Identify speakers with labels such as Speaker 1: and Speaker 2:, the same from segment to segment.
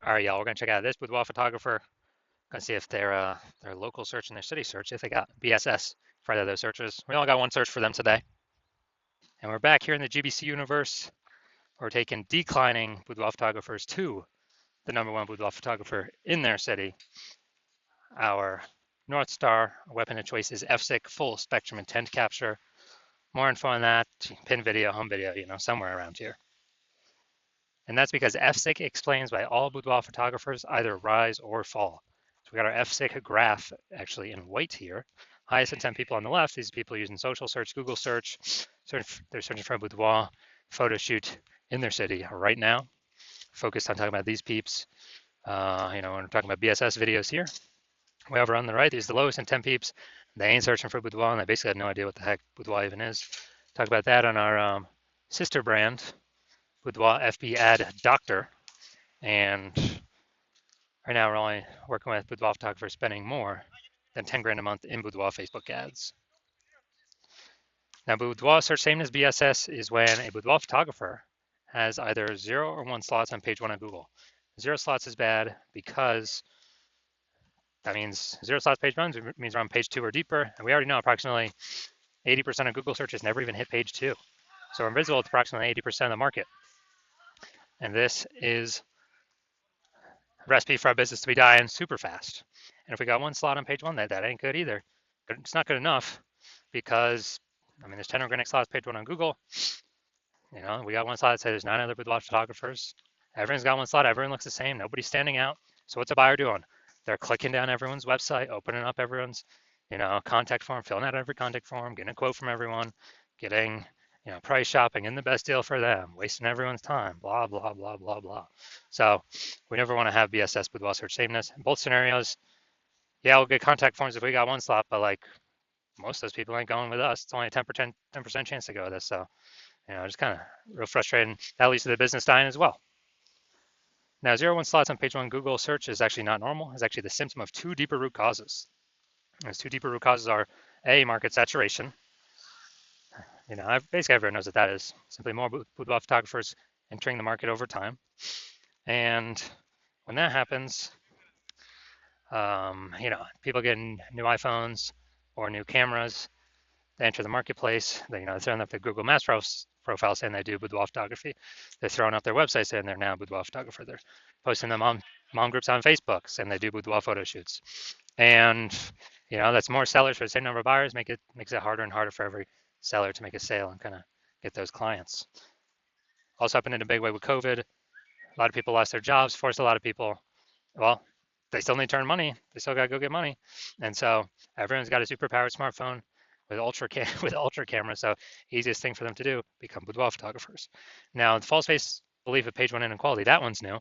Speaker 1: All right, y'all, we're gonna check out this boudoir photographer. Gonna see if their local search and their city search, if they got BSS for either of those searches. We only got one search for them today. And we're back here in the GBC universe. We're taking declining boudoir photographers to the #1 boudoir photographer in their city. Our North Star weapon of choice is FSIC, full spectrum intent capture. More info on that, pin video, home video, somewhere around here. And that's because FSIC explains why all boudoir photographers either rise or fall. So we got our FSIC graph actually in white here. Highest intent people on the left, these people using social search, Google search, they're searching for a boudoir photo shoot in their city right now. Focused on talking about these peeps. When we're talking about BSS videos here. Way over on the right, these are the lowest intent peeps. They ain't searching for boudoir, and they basically have no idea what the heck boudoir even is. Talk about that on our sister brand, Boudoir FB Ad Doctor. And right now we're only working with boudoir photographers spending more than 10 grand a month in boudoir Facebook ads. Now, boudoir search sameness BSS is when a boudoir photographer has either 0 or 1 slots on page 1 on Google. 0 slots is bad because that means 0 slots page 1 means we're on page 2 or deeper, and we already know approximately 80% of Google searches never even hit page 2. So we're invisible to approximately 80% of the market. And this is a recipe for our business to be dying super fast. And if we got 1 slot on page 1, that ain't good either. It's not good enough because, there's 10 organic slots page 1 on Google. We got 1 slot that says there's 9 other boudoir photographers. Everyone's got 1 slot. Everyone looks the same. Nobody's standing out. So what's a buyer doing? They're clicking down everyone's website, opening up everyone's, contact form, filling out every contact form, getting a quote from everyone, getting, price shopping and the best deal for them, wasting everyone's time, blah, blah, blah, blah, blah. So we never want to have BSS boudoir search sameness. In both scenarios, yeah, we'll get contact forms if we got 1 slot, but like most of those people ain't going with us. It's only a 10% chance to go with us. So, just kind of real frustrating. That leads to the business dying as well. Now, 0 1 slots on page 1 Google search is actually not normal. It's actually the symptom of 2 deeper root causes. Those 2 deeper root causes are A, market saturation. Basically everyone knows what that is. Simply more boudoir photographers entering the market over time. And when that happens, people getting new iPhones or new cameras, they enter the marketplace. They're throwing up their Google Maps profile saying they do boudoir photography. They're throwing up their website saying they're now a boudoir photographer. They're posting them on mom groups on Facebook saying they do boudoir photo shoots. And that's more sellers for the same number of buyers. Makes it harder and harder for every seller to make a sale and kind of get those clients. Also happened in a big way with COVID. A lot of people lost their jobs, forced a lot of people, well, they still need to earn money. They still got to go get money. And so everyone's got a super powered smartphone with ultra camera. So easiest thing for them to do, become boudoir photographers. Now, the false belief of page 1 inequality, that one's new.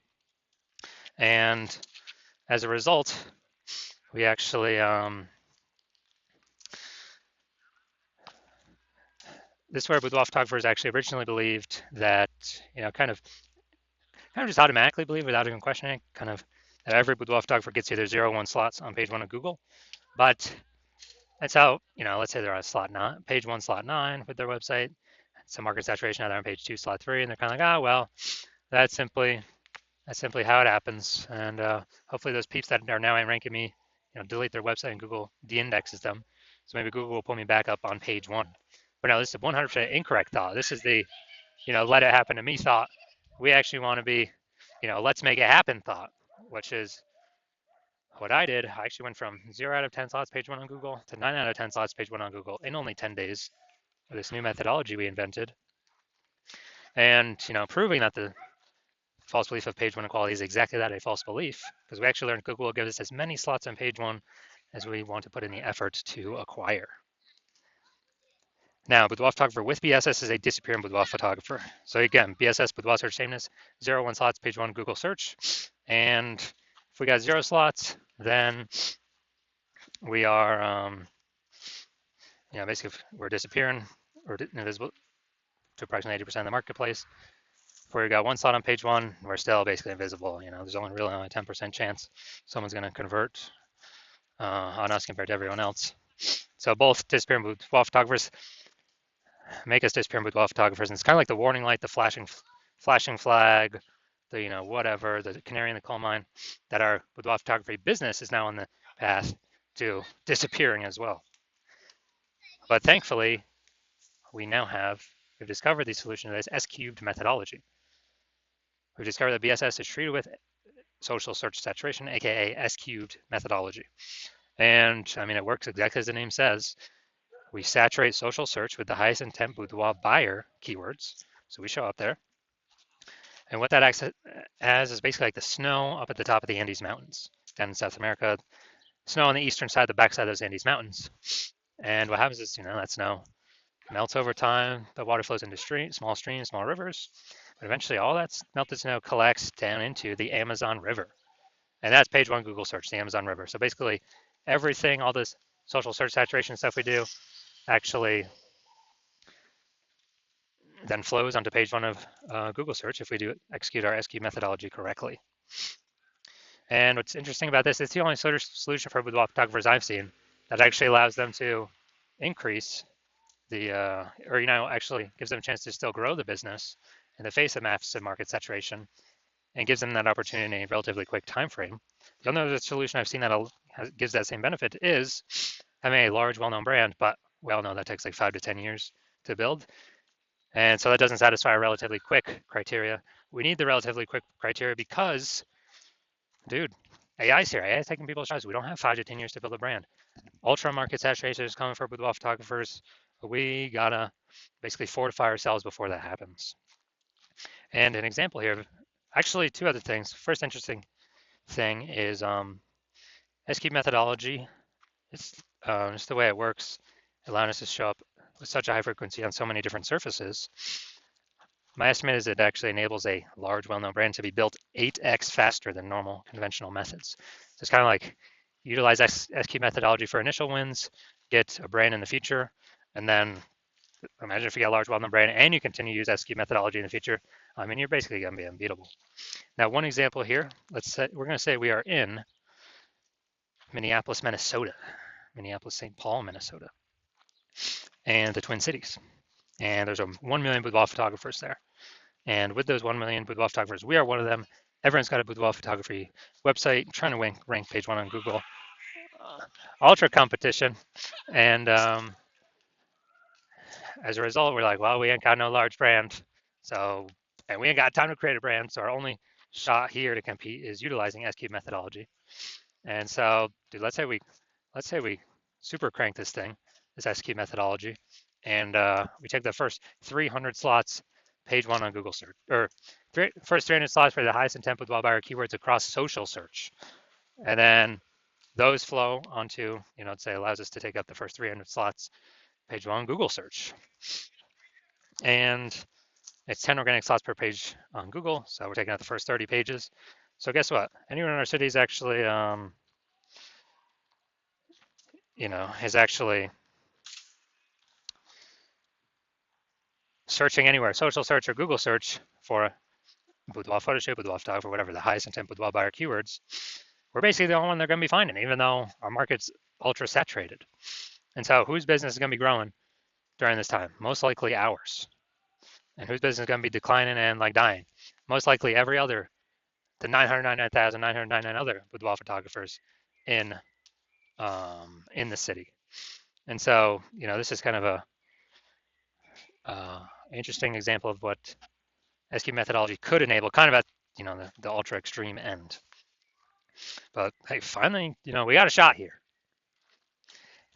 Speaker 1: And as a result, we actually, this is where boudoir photographers actually originally believed that, kind of just automatically believe without even questioning, kind of that every boudoir photographer gets either 0 1 slots on page 1 of Google. But that's how, let's say they're on page 1 slot 9 with their website, some market saturation, now they're on page 2 slot 3, and they're kind of like, well, that's simply how it happens. And hopefully those peeps that are now ranking me, delete their website and Google de-indexes them. So maybe Google will pull me back up on page 1. But no, this is a 100% incorrect thought. This is the, let it happen to me thought. We actually want to be, let's make it happen thought, which is what I did. I actually went from 0 out of 10 slots page 1 on Google to 9 out of 10 slots page 1 on Google in only 10 days with this new methodology we invented. And, proving that the false belief of page 1 equality is exactly that, a false belief, because we actually learned Google will give us as many slots on page 1 as we want to put in the effort to acquire. Now, boudoir photographer with BSS is a disappearing boudoir photographer. So again, BSS, boudoir search sameness, 0 1 slots, page 1 Google search. And if we got 0 slots, then we are, basically we're disappearing, or invisible to approximately 80% of the marketplace. If we got 1 slot on page 1, we're still basically invisible. There's only really a 10% chance someone's going to convert on us compared to everyone else. So both disappearing boudoir photographers make us disappearing boudoir photographers. And it's kind of like the warning light, the flashing flag, the whatever, the canary in the coal mine, that our boudoir photography business is now on the path to disappearing as well. But thankfully, we've discovered the solution to this S-cubed methodology. We've discovered that BSS is treated with social search saturation, aka S-cubed methodology. And I mean, it works exactly as the name says. We saturate social search with the highest intent boudoir buyer keywords. So we show up there. And what that acts as is basically like the snow up at the top of the Andes Mountains down in South America, snow on the eastern side, the backside of those Andes Mountains. And what happens is, that snow melts over time. The water flows into small streams, small rivers. But eventually all that melted snow collects down into the Amazon River. And that's page one Google search, the Amazon River. So basically everything, all this social search saturation stuff we do actually then flows onto page one of Google search if we execute our SQ methodology correctly. And what's interesting about this, it's the only solution for boudoir photographers I've seen that actually allows them to increase actually gives them a chance to still grow the business in the face of massive market saturation and gives them that opportunity in a relatively quick time frame. The only other solution I've seen that gives that same benefit is having a large, well-known brand, but we all know that takes like 5 to 10 years to build. And so that doesn't satisfy our relatively quick criteria. We need the relatively quick criteria because, dude, AI's here. AI is taking people's jobs. We don't have 5 to 10 years to build a brand. Ultra market saturation is coming for boudoir photographers. We gotta basically fortify ourselves before that happens. And an example here, actually 2 other things. First interesting thing is SQ methodology. It's just the way it works, allowing us to show up with such a high frequency on so many different surfaces. My estimate is it actually enables a large, well-known brand to be built 8x faster than normal conventional methods. So it's kind of like utilize SQ methodology for initial wins, get a brand in the future, and then imagine if you get a large, well-known brand and you continue to use SQ methodology in the future. I mean, you're basically going to be unbeatable. Now, one example here, we're going to say we are in Minneapolis, Minnesota, Minneapolis-St. Paul, Minnesota, and the Twin Cities. And there's 1 million boudoir photographers there. And with those 1 million boudoir photographers, we are one of them. Everyone's got a boudoir photography website, trying to rank page one on Google. Ultra competition. And as a result, we're like, well, we ain't got no large brand. And we ain't got time to create a brand. So our only shot here to compete is utilizing SQ methodology. And so, dude, let's say we super crank this thing, this SQ methodology, and we take the first 300 slots, page one on Google search, or first 300 slots for the highest intent boudoir buyer keywords across social search, and then those flow onto, let's say allows us to take up the first 300 slots, page one on Google search, and it's 10 organic slots per page on Google, so we're taking out the first 30 pages. So guess what? Anyone in our city is actually, is actually searching anywhere, social search or Google search for boudoir photo shoot, boudoir photographer, whatever, the highest intent boudoir buyer keywords, we're basically the only one they're going to be finding, even though our market's ultra saturated. And so whose business is going to be growing during this time? Most likely ours. And whose business is going to be declining and like dying? Most likely the 999,999 other boudoir photographers in the city. And so, this is kind of a interesting example of what SQ methodology could enable, kind of at the ultra extreme end. But hey, finally, we got a shot here.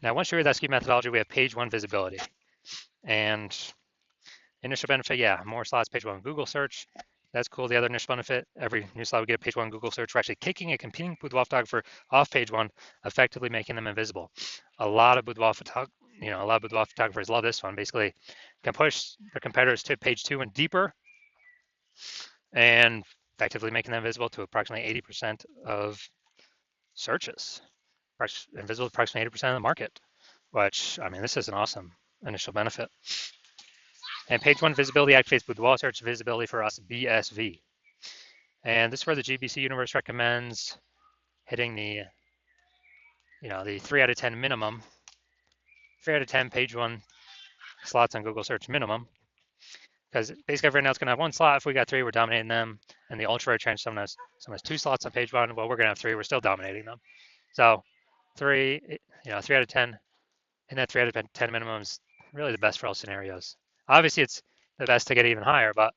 Speaker 1: Now, once you're with SQ methodology, we have page one visibility. And initial benefit, yeah, more slots, page one Google search. That's cool. The other initial benefit, every new slot we get a page one Google search, we're actually kicking a competing boudoir photographer off page one, effectively making them invisible. A lot of boudoir photographers love this one. Basically, can push their competitors to page two and deeper, and effectively making them visible to approximately 80% of searches, invisible to approximately 80% of the market, which, I mean, this is an awesome initial benefit. And page one visibility activates boudoir search visibility for us, BSV. And this is where the GBC universe recommends hitting the 3 out of 10 minimum, 3 out of 10 page one slots on Google search minimum. because basically everyone else is going to have one slot. If we got three, we're dominating them. And the ultra rare trench, someone has two slots on page one. Well, we're going to have three. We're still dominating them. So three, 3 out of 10, and that 3 out of 10 minimum is really the best for all scenarios. Obviously, it's the best to get even higher, but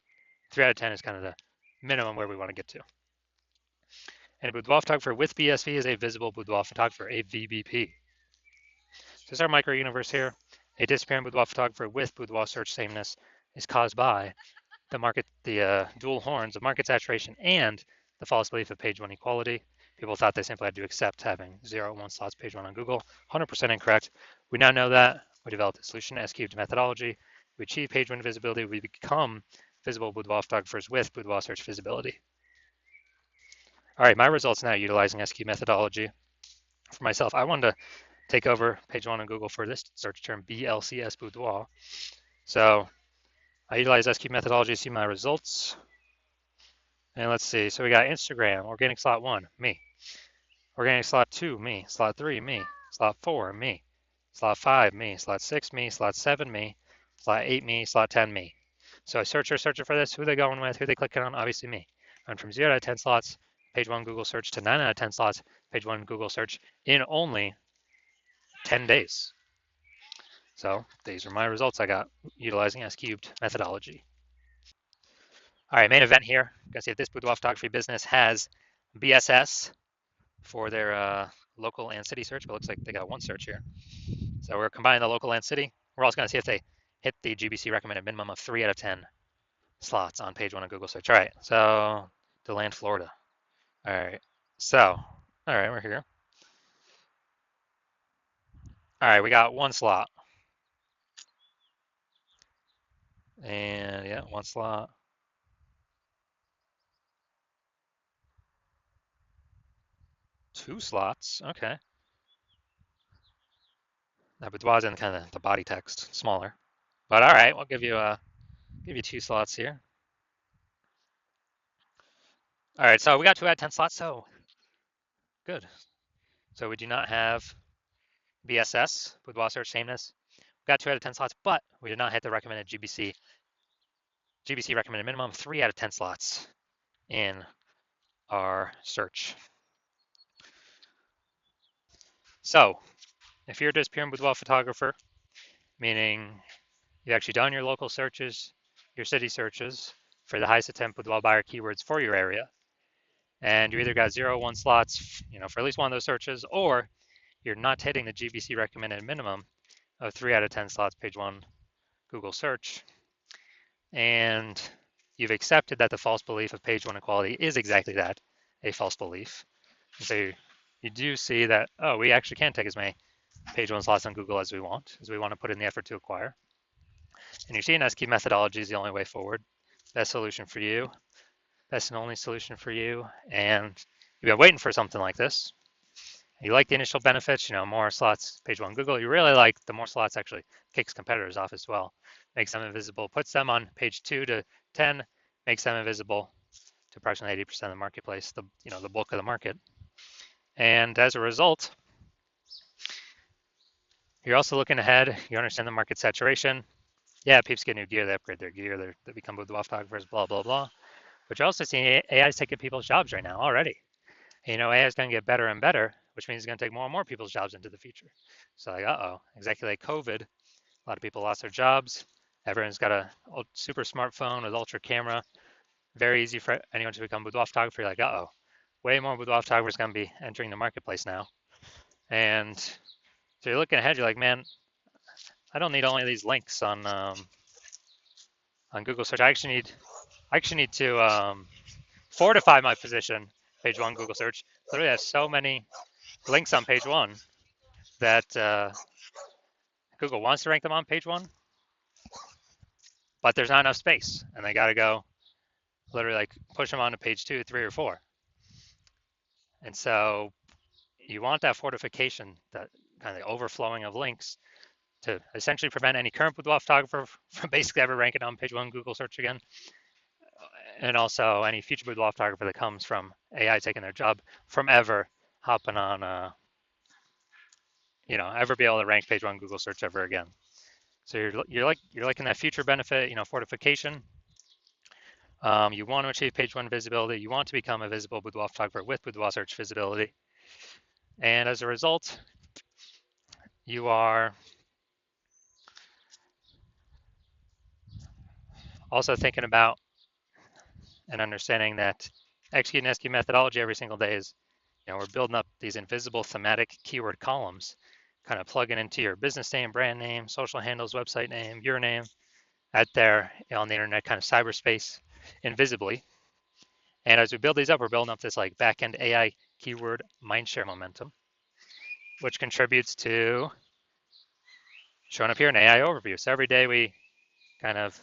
Speaker 1: 3 out of 10 is kind of the minimum where we want to get to. And a boudoir photographer with BSV is a visible boudoir photographer, a VBP. So this is our micro universe here. A disappearing boudoir photographer with boudoir search sameness is caused by the dual horns of market saturation and the false belief of page one equality. People thought they simply had to accept having 0 and 1 slots page one on Google. 100% incorrect. We now know that. We developed a solution, S-cubed methodology. We achieve page one visibility. We become visible boudoir photographers with boudoir search visibility. All right, my results now utilizing S-cubed methodology. For myself, I wanted to take over page one on Google for this search term, BLCS boudoir. So I utilize S-cubed methodology to see my results. And let's see, so we got Instagram, organic slot 1, me. Organic slot 2, me. Slot 3, me. Slot 4, me. Slot 5, me. Slot 6, me. Slot 7, me. Slot 8, me. Slot 10, me. So I searcher for this, who they going with, who they clicking on, obviously me. I'm from 0 out of 10 slots, page 1 Google search, to 9 out of 10 slots, page 1 Google search, in only 10 days. So these are my results I got utilizing S-cubed methodology. All right, main event here. You can see if this boudoir photography business has BSS for their local and city search, but it looks like they got one search here. So we're combining the local and city. We're also going to see if they hit the GBC recommended minimum of 3 out of 10 slots on page one of Google search. All right, so DeLand, Florida. All right, so, all right, we're here. All right, we got one slot. And yeah, one slot. Two slots, okay. Now boudoir's in kind of the body text, smaller. But all right, we'll give you two slots here. All right, so we got 2 out of 10 slots, so good. So we do not have BSS, boudoir search sameness. We got 2 out of 10 slots, but we did not hit the recommended GBC recommended minimum, 3 out of 10 slots in our search. So if you're a disappearing boudoir photographer, meaning you've actually done your local searches, your city searches for the highest attempt boudoir buyer keywords for your area, and you either got 0 or 1 slots, for at least one of those searches, or you're not hitting the GBC recommended minimum of 3 out of 10 slots page one Google search, and you've accepted that the false belief of page one equality is exactly that, a false belief. And so you do see that, oh, we actually can take as many page one slots on Google as we want to put in the effort to acquire. And you see an S-key methodology is the only way forward. Best solution for you, best and only solution for you. And you've been waiting for something like this. You like the initial benefits, more slots, page one Google. You really like the more slots actually kicks competitors off as well. Makes them invisible, puts them on page 2 to 10, makes them invisible to approximately 80% of the marketplace, the bulk of the market. And as a result, you're also looking ahead. You understand the market saturation. Yeah, peeps get new gear, they upgrade their gear, they become boudoir photographers, blah, blah, blah. But you're also seeing AI is taking people's jobs right now already. And, AI is going to get better and better, which means it's going to take more and more people's jobs into the future. So like, exactly like COVID, a lot of people lost their jobs. Everyone's got a super smartphone with ultra camera. Very easy for anyone to become boudoir photographer. You're like, way more boudoir photographers going to be entering the marketplace now. And so you're looking ahead, you're like, man, I don't need only these links on Google search. I actually need to fortify my position, page one Google search. Literally has so many links on page one that Google wants to rank them on page one, but there's not enough space, and they got to go literally like push them onto page 2, 3, or 4. And so you want that fortification, that kind of the overflowing of links, to essentially prevent any current boudoir photographer from basically ever ranking on page one Google search again, and also any future boudoir photographer that comes from AI taking their job from ever hopping on, ever be able to rank page one Google search ever again. So you're liking that future benefit, fortification. You want to achieve page one visibility. You want to become a visible boudoir photographer with boudoir search visibility. And as a result, you are also thinking about and understanding that execute and execute methodology every single day is, we're building up these invisible thematic keyword columns, kind of plugging into your business name, brand name, social handles, website name, your name, out there on the internet, kind of cyberspace, invisibly. And as we build these up, we're building up this like back-end AI keyword mindshare momentum, which contributes to showing up here in AI overview. So every day we kind of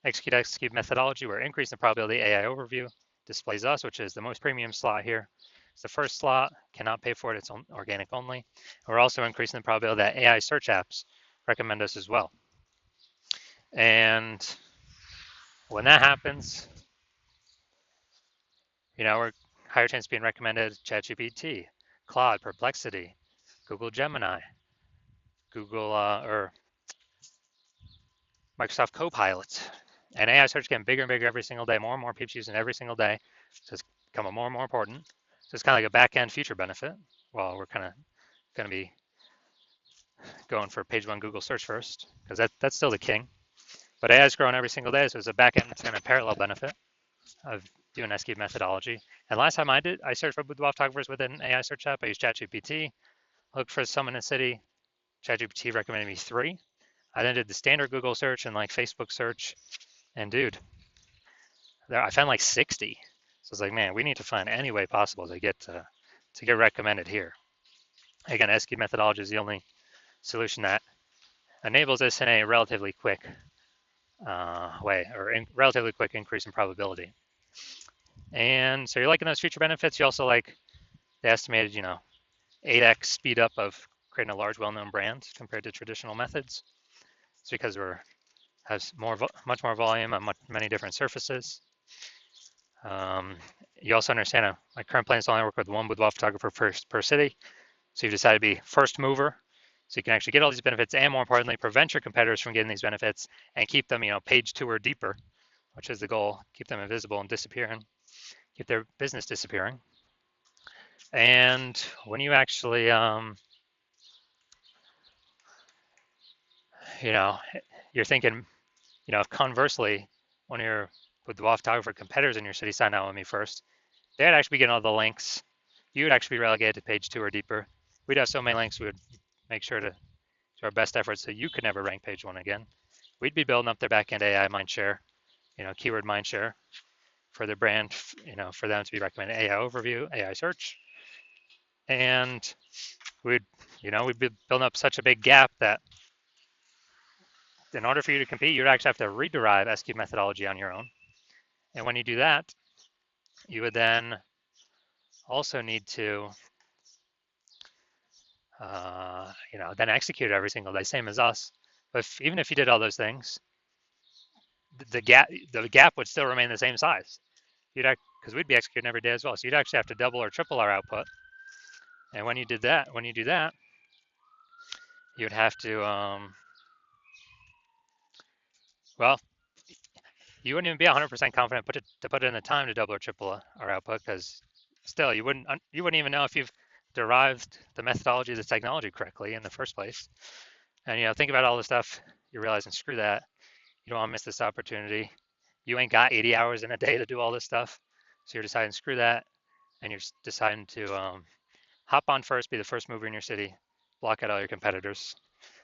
Speaker 1: execute methodology, we're increasing the probability AI overview displays us, which is the most premium slot here. It's the first slot, cannot pay for it, it's organic only. We're also increasing the probability that AI search apps recommend us as well. And when that happens, we're higher chance of being recommended ChatGPT, Claude, Perplexity, Google Gemini, Google or Microsoft Copilot. And AI search getting bigger and bigger every single day. More and more people using it every single day. So it's becoming more and more important. So it's kind of like a back-end future benefit. Well, we're kind of going to be going for page one Google search first, because that's still the king. But AI is growing every single day, so it's a back-end kind of parallel benefit of doing SQ methodology. And last time I searched for boudoir photographers with an AI search app. I used ChatGPT, looked for someone in the city. ChatGPT recommended me 3. I then did the standard Google search and like Facebook search, and dude, I found like 60. So it's like, man, we need to find any way possible to get recommended here. Again, SQ methodology is the only solution that enables this in a relatively quick way, or relatively quick increase in probability. And so you're liking those future benefits. You also like the estimated, 8x speed up of creating a large, well-known brand compared to traditional methods. It's because has much more volume on many different surfaces. You also understand my current plan is to only work with one boudoir photographer per city. So you've decided to be first mover, so you can actually get all these benefits, and more importantly, prevent your competitors from getting these benefits and keep them, page 2 or deeper, which is the goal. Keep them invisible and disappearing, keep their business disappearing. And when you actually, you're thinking, if conversely, one of your boudoir photographer competitors in your city signed out with me first, they'd actually be getting all the links. You would actually be relegated to page 2 or deeper. We'd have so many links, we would make sure to do our best efforts so you could never rank page 1 again. We'd be building up their backend AI mindshare, keyword mindshare for their brand, for them to be recommended AI overview, AI search. And we'd be building up such a big gap that in order for you to compete, you'd actually have to rederive SQ methodology on your own. And when you do that, you would then also need to, then execute every single day, same as us. But even if you did all those things, the gap would still remain the same size. Because we'd be executing every day as well. So you'd actually have to double or triple our output. And when you do that, you'd have to, you wouldn't even be 100% confident to put in the time to double or triple our output, because still you wouldn't even know if you've derived the methodology of the technology correctly in the first place. And think about all the stuff you're realizing, screw that. You don't want to miss this opportunity. You ain't got 80 hours in a day to do all this stuff. So you're deciding, screw that. And you're deciding to hop on first, be the first mover in your city, block out all your competitors.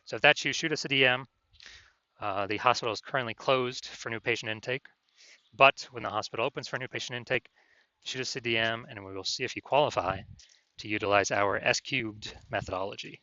Speaker 1: So if that's you, shoot us a DM. The hospital is currently closed for new patient intake, but when the hospital opens for new patient intake, shoot us a DM and we will see if you qualify to utilize our S cubed methodology.